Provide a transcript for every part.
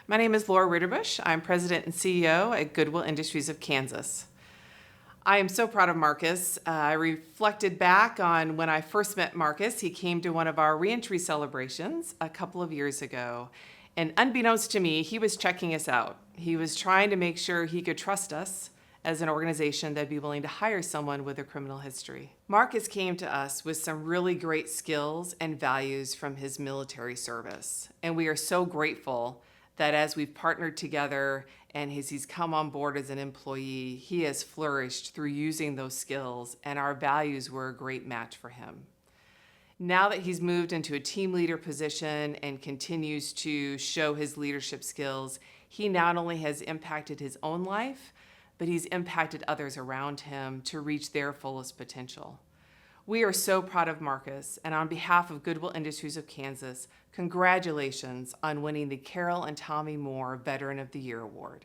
My name is Laura Ritterbush. I'm President and CEO at Goodwill Industries of Kansas. I am so proud of Marcus. I reflected back on when I first met Marcus. He came to one of our reentry celebrations a couple of years ago. And unbeknownst to me, he was checking us out. He was trying to make sure he could trust us as an organization that'd be willing to hire someone with a criminal history. Marcus came to us with some really great skills and values from his military service. And we are so grateful that as we've partnered together and as he's come on board as an employee, he has flourished through using those skills, and our values were a great match for him. Now that he's moved into a team leader position and continues to show his leadership skills, he not only has impacted his own life, but he's impacted others around him to reach their fullest potential. We are so proud of Marcus, and on behalf of Goodwill Industries of Kansas, congratulations on winning the Carol and Tommy Moore Veteran of the Year Award.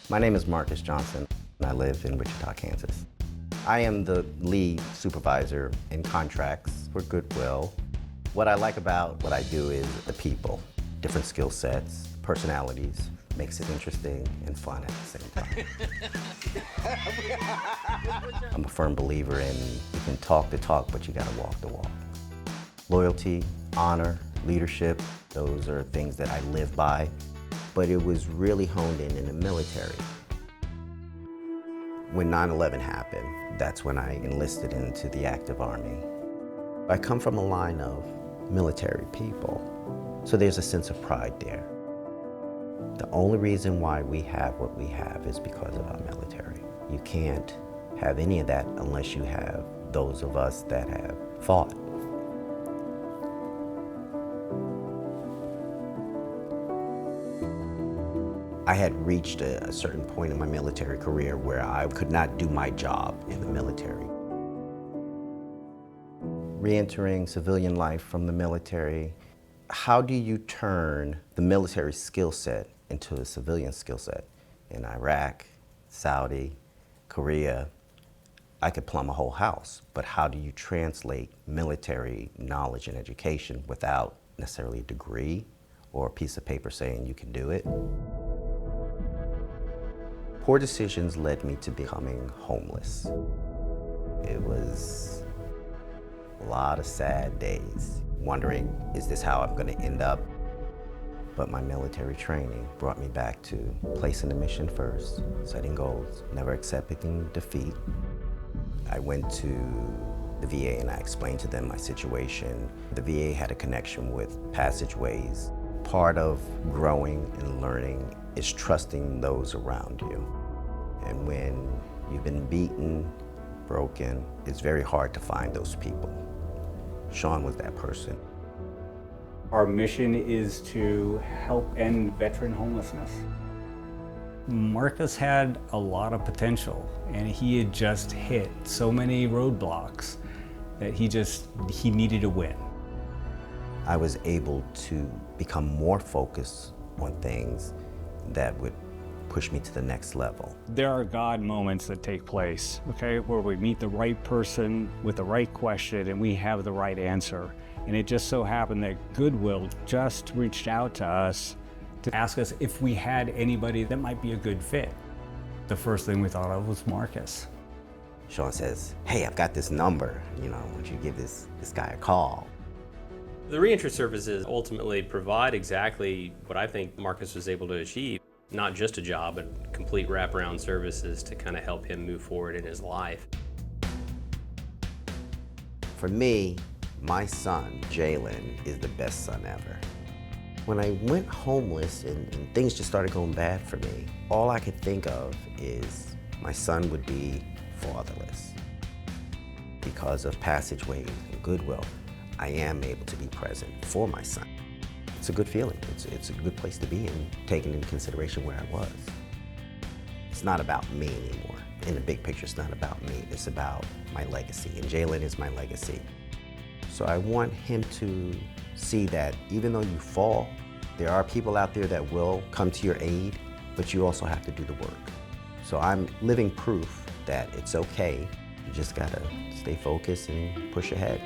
My name is Marcus Johnson, and I live in Wichita, Kansas. I am the lead supervisor in contracts for Goodwill. What I like about what I do is the people, different skill sets, personalities, makes it interesting and fun at the same time. I'm a firm believer in you can talk the talk, but you gotta walk the walk. Loyalty, honor, leadership, those are things that I live by, but it was really honed in the military. When 9/11 happened, that's when I enlisted into the active army. I come from a line of military people, so there's a sense of pride there. The only reason why we have what we have is because of our military. You can't have any of that unless you have those of us that have fought. I had reached a certain point in my military career where I could not do my job in the military. Re-entering civilian life from the military, how do you turn the military skill set into a civilian skill set? In Iraq, Saudi, Korea, I could plumb a whole house, but how do you translate military knowledge and education without necessarily a degree or a piece of paper saying you can do it? Poor decisions led me to becoming homeless. It was a lot of sad days, wondering, is this how I'm gonna end up? But my military training brought me back to placing the mission first, setting goals, never accepting defeat. I went to the VA and I explained to them my situation. The VA had a connection with passageways. Part of growing and learning is trusting those around you. And when you've been beaten, broken, it's very hard to find those people. Sean was that person. Our mission is to help end veteran homelessness. Marcus had a lot of potential, and he had just hit so many roadblocks that he needed to win. I was able to become more focused on things that would push me to the next level. There are God moments that take place, okay, where we meet the right person with the right question and we have the right answer. And it just so happened that Goodwill just reached out to us to ask us if we had anybody that might be a good fit. The first thing we thought of was Marcus. Sean says, hey, I've got this number, why don't you give this guy a call? The reentry services ultimately provide exactly what I think Marcus was able to achieve. Not just a job, but complete wraparound services to kind of help him move forward in his life. For me, my son, Jalen, is the best son ever. When I went homeless and things just started going bad for me, all I could think of is my son would be fatherless. Because of Passageways and Goodwill, I am able to be present for my son. It's a good feeling. It's a good place to be in, taking into consideration where I was. It's not about me anymore. In the big picture, it's not about me. It's about my legacy, and Jalen is my legacy. So I want him to see that even though you fall, there are people out there that will come to your aid, but you also have to do the work. So I'm living proof that it's okay. You just gotta stay focused and push ahead.